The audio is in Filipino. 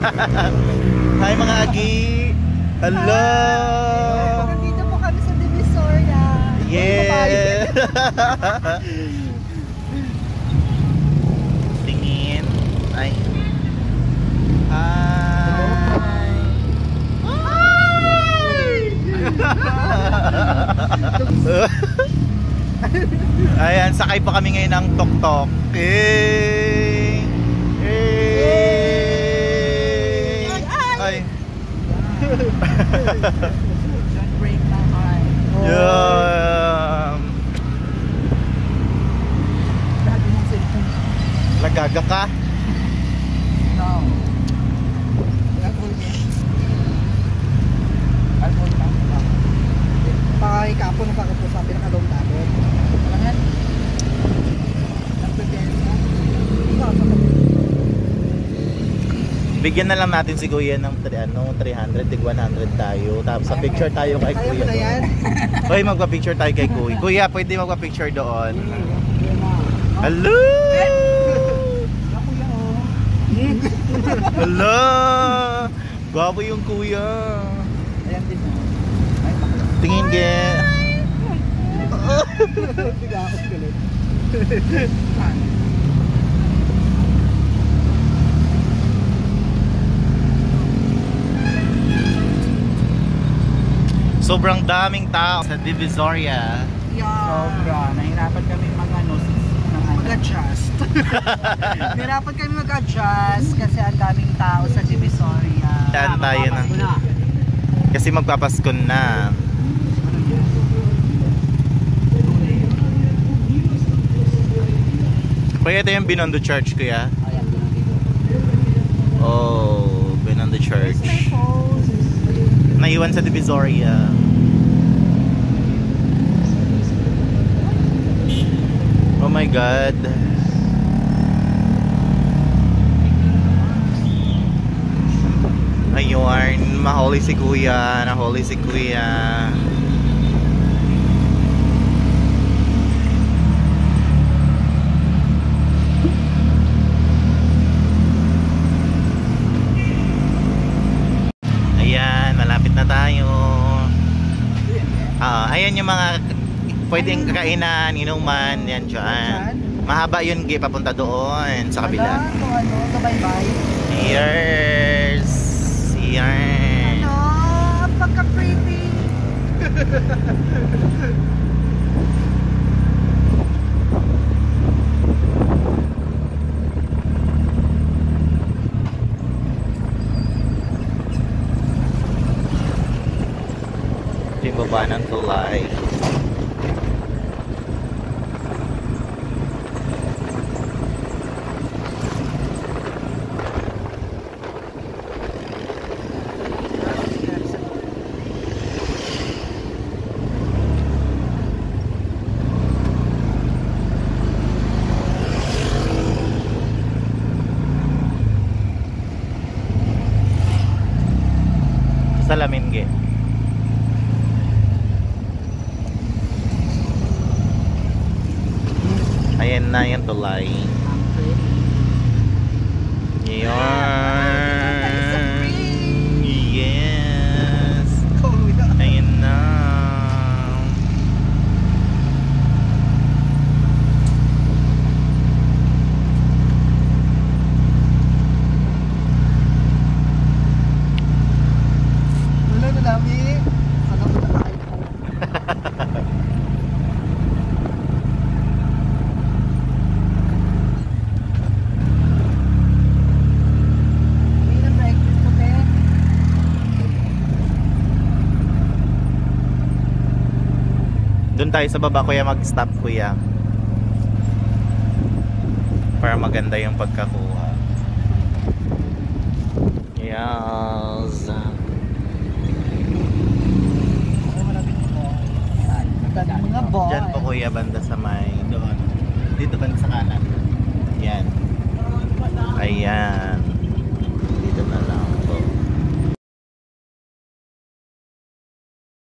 Hi mga agi. Hello. Nandito po kami sa Divisoria. Yeah. Tingin. Ay. Hi. Ayan, sakay pa kami ngayon ng tok-tok. Ay. Don't break my heart. Yeah. Lagi mong cellphone. Nagaga ka? No. Alcohol lang. Pakikapo ng pagkapo sa pinakalong dagat. Langan. Bigyan na lang natin si Kuya ng 300, tig 100 tayo. Tapos sa picture tayo kay Kaya mo Kuya. na yan? Hoy, magpa-picture tayo kay Kuya. Kuya, pwede magpa-picture doon. Hello! Hello! Gwapo yung Kuya. Ayan din. Tingin ge. Hindi ako galit. Sobrang daming tao sa Divisoria. Sobra. Nahirapan kami mag-adjust. Nahirapan kami mag-adjust kasi ang daming tao sa Divisoria. Saan tayo na? Kasi magpapasko na. Kuya, ito yung Binondo Church, Kuya. Oh, Binondo Church. Naiwan sa Divisoria. Oh my God. Ayun, mahuli si Kuya. Nahuli si Kuya. Ayan yung mga pwedeng kainan, inuman, yan dyan. Mahaba yun, papunta doon sa kabila. Ano, bye-bye. Cheers! Yan. Ano, pagka-pretty. Yung baba ng tulay. Salamin ge. Ayan na yung tulay. Yan. Yes. Ayan na. Wala na namin. Ano ko na kain ko? Doon tayo sa baba, Kuya, mag-stop, Kuya. Para maganda yung pagkakuha. Yes. Mga boy. Diyan po, Kuya, banda sa may doon. Dito banda sa kanan. Yan. Ayan. Dito na lang po.